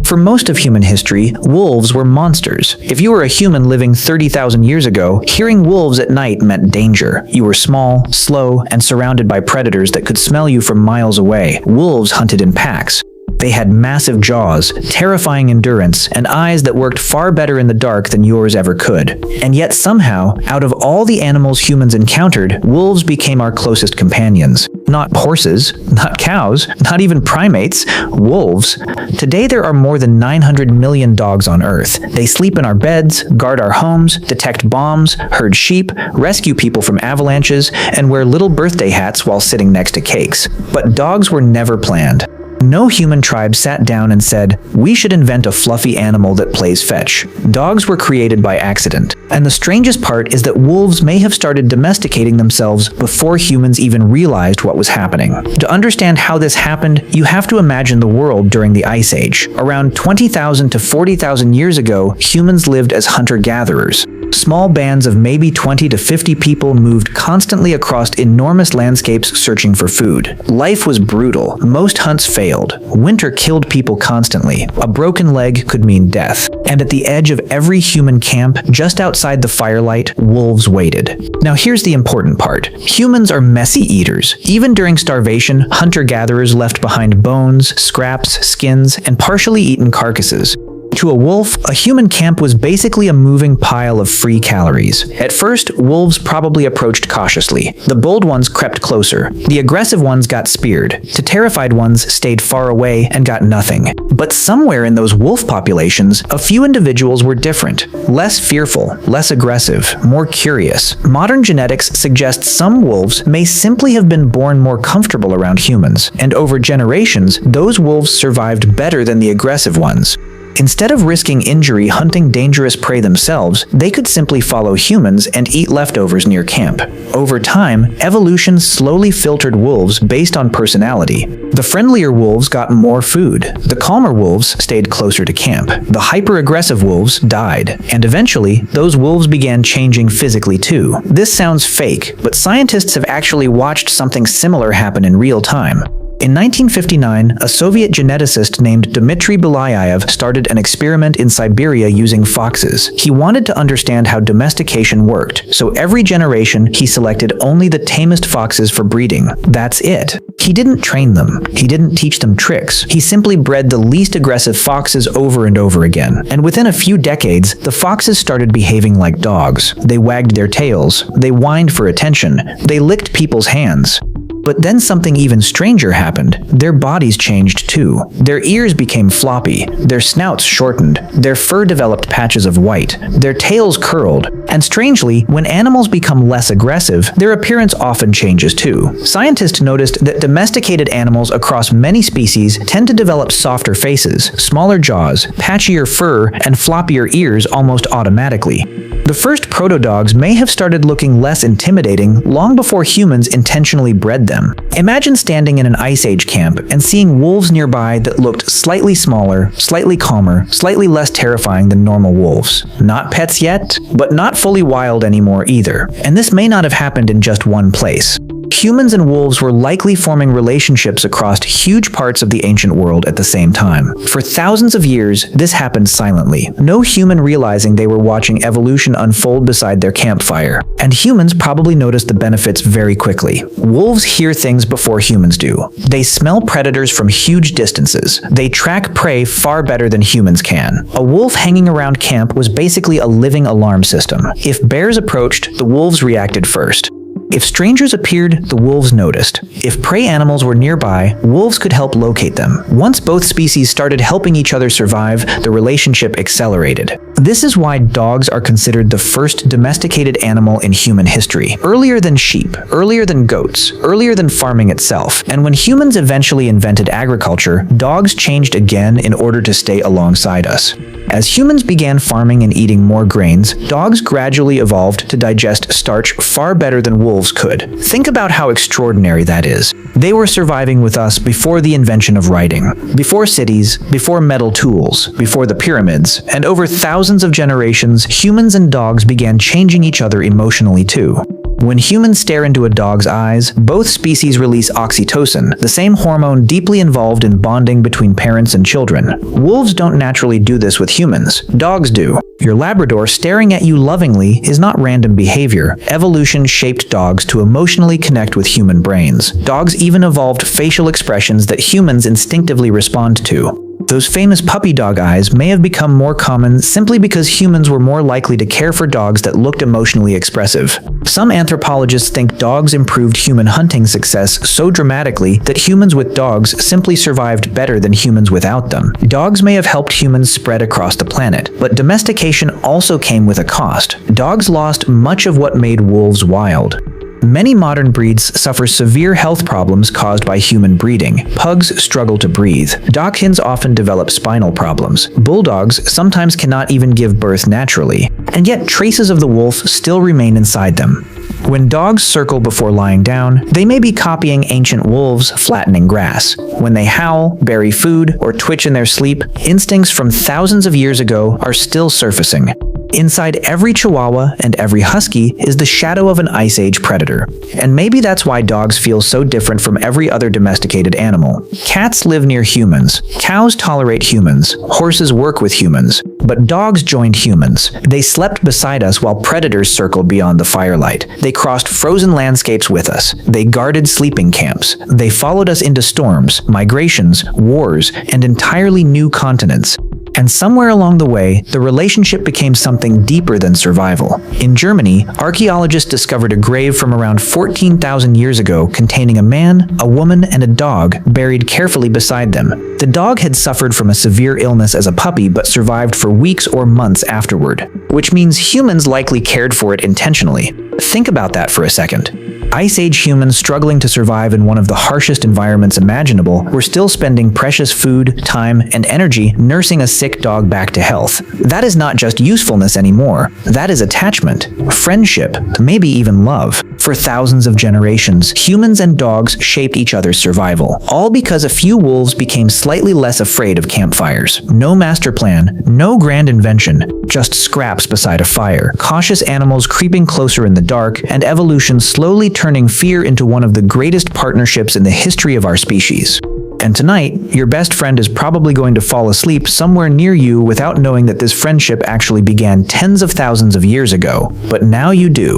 For most of human history, wolves were monsters. If you were a human living 30,000 years ago, hearing wolves at night meant danger. You were small, slow, and surrounded by predators that could smell you from miles away. Wolves hunted in packs. They had massive jaws, terrifying endurance, and eyes that worked far better in the dark than yours ever could. And yet somehow, out of all the animals humans encountered, wolves became our closest companions. Not horses, not cows, not even primates, wolves. Today there are more than 900 million dogs on Earth. They sleep in our beds, guard our homes, detect bombs, herd sheep, rescue people from avalanches, and wear little birthday hats while sitting next to cakes. But dogs were never planned. No human tribe sat down and said, "We should invent a fluffy animal that plays fetch." Dogs were created by accident. And the strangest part is that wolves may have started domesticating themselves before humans even realized what was happening. To understand how this happened, you have to imagine the world during the Ice Age. Around 20,000 to 40,000 years ago, humans lived as hunter-gatherers. Small bands of maybe 20 to 50 people moved constantly across enormous landscapes searching for food. Life was brutal. Most hunts failed. Winter killed people constantly. A broken leg could mean death. And at the edge of every human camp, just outside the firelight, wolves waited. Now here's the important part. Humans are messy eaters. Even during starvation, hunter-gatherers left behind bones, scraps, skins, and partially eaten carcasses. To a wolf, a human camp was basically a moving pile of free calories. At first, wolves probably approached cautiously. The bold ones crept closer. The aggressive ones got speared. The terrified ones stayed far away and got nothing. But somewhere in those wolf populations, a few individuals were different. Less fearful, less aggressive, more curious. Modern genetics suggests some wolves may simply have been born more comfortable around humans, and over generations, those wolves survived better than the aggressive ones. Instead of risking injury hunting dangerous prey themselves, they could simply follow humans and eat leftovers near camp. Over time, evolution slowly filtered wolves based on personality. The friendlier wolves got more food. The calmer wolves stayed closer to camp. The hyper-aggressive wolves died. And eventually, those wolves began changing physically too. This sounds fake, but scientists have actually watched something similar happen in real time. In 1959, a Soviet geneticist named Dmitry Belyayev started an experiment in Siberia using foxes. He wanted to understand how domestication worked, so every generation he selected only the tamest foxes for breeding. That's it. He didn't train them. He didn't teach them tricks. He simply bred the least aggressive foxes over and over again. And within a few decades, the foxes started behaving like dogs. They wagged their tails. They whined for attention. They licked people's hands. But then something even stranger happened. Their bodies changed too. Their ears became floppy, their snouts shortened, their fur developed patches of white, their tails curled, and strangely, when animals become less aggressive, their appearance often changes too. Scientists noticed that domesticated animals across many species tend to develop softer faces, smaller jaws, patchier fur, and floppier ears almost automatically. The first proto-dogs may have started looking less intimidating long before humans intentionally bred them. Imagine standing in an Ice Age camp and seeing wolves nearby that looked slightly smaller, slightly calmer, slightly less terrifying than normal wolves. Not pets yet, but not fully wild anymore either. And this may not have happened in just one place. Humans and wolves were likely forming relationships across huge parts of the ancient world at the same time. For thousands of years, this happened silently, no human realizing they were watching evolution unfold beside their campfire. And humans probably noticed the benefits very quickly. Wolves hear things before humans do. They smell predators from huge distances. They track prey far better than humans can. A wolf hanging around camp was basically a living alarm system. If bears approached, the wolves reacted first. If strangers appeared, the wolves noticed. If prey animals were nearby, wolves could help locate them. Once both species started helping each other survive, the relationship accelerated. This is why dogs are considered the first domesticated animal in human history. Earlier than sheep, earlier than goats, earlier than farming itself. And when humans eventually invented agriculture, dogs changed again in order to stay alongside us. As humans began farming and eating more grains, dogs gradually evolved to digest starch far better than wolves could. Think about how extraordinary that is. They were surviving with us before the invention of writing, before cities, before metal tools, before the pyramids, and over thousands of generations, humans and dogs began changing each other emotionally too. When humans stare into a dog's eyes, both species release oxytocin, the same hormone deeply involved in bonding between parents and children. Wolves don't naturally do this with humans. Dogs do. Your Labrador staring at you lovingly is not random behavior. Evolution shaped dogs to emotionally connect with human brains. Dogs even evolved facial expressions that humans instinctively respond to. Those famous puppy dog eyes may have become more common simply because humans were more likely to care for dogs that looked emotionally expressive. Some anthropologists think dogs improved human hunting success so dramatically that humans with dogs simply survived better than humans without them. Dogs may have helped humans spread across the planet, but domestication also came with a cost. Dogs lost much of what made wolves wild. Many modern breeds suffer severe health problems caused by human breeding. Pugs struggle to breathe. Dachshunds often develop spinal problems. Bulldogs sometimes cannot even give birth naturally, and yet traces of the wolf still remain inside them. When dogs circle before lying down, they may be copying ancient wolves flattening grass. When they howl, bury food, or twitch in their sleep, instincts from thousands of years ago are still surfacing. Inside every Chihuahua and every Husky is the shadow of an Ice Age predator. And maybe that's why dogs feel so different from every other domesticated animal. Cats live near humans. Cows tolerate humans. Horses work with humans. But dogs joined humans. They slept beside us while predators circled beyond the firelight. They crossed frozen landscapes with us. They guarded sleeping camps. They followed us into storms, migrations, wars, and entirely new continents. And somewhere along the way, the relationship became something deeper than survival. In Germany, archaeologists discovered a grave from around 14,000 years ago containing a man, a woman, and a dog buried carefully beside them. The dog had suffered from a severe illness as a puppy but survived for weeks or months afterward, which means humans likely cared for it intentionally. Think about that for a second. Ice Age humans struggling to survive in one of the harshest environments imaginable were still spending precious food, time, and energy nursing a sick dog back to health. That is not just usefulness anymore. That is attachment, friendship, maybe even love. For thousands of generations, humans and dogs shaped each other's survival, all because a few wolves became slightly less afraid of campfires. No master plan, no grand invention, just scraps beside a fire, cautious animals creeping closer in the dark, and evolution slowly turning fear into one of the greatest partnerships in the history of our species. And tonight, your best friend is probably going to fall asleep somewhere near you without knowing that this friendship actually began tens of thousands of years ago. But now you do.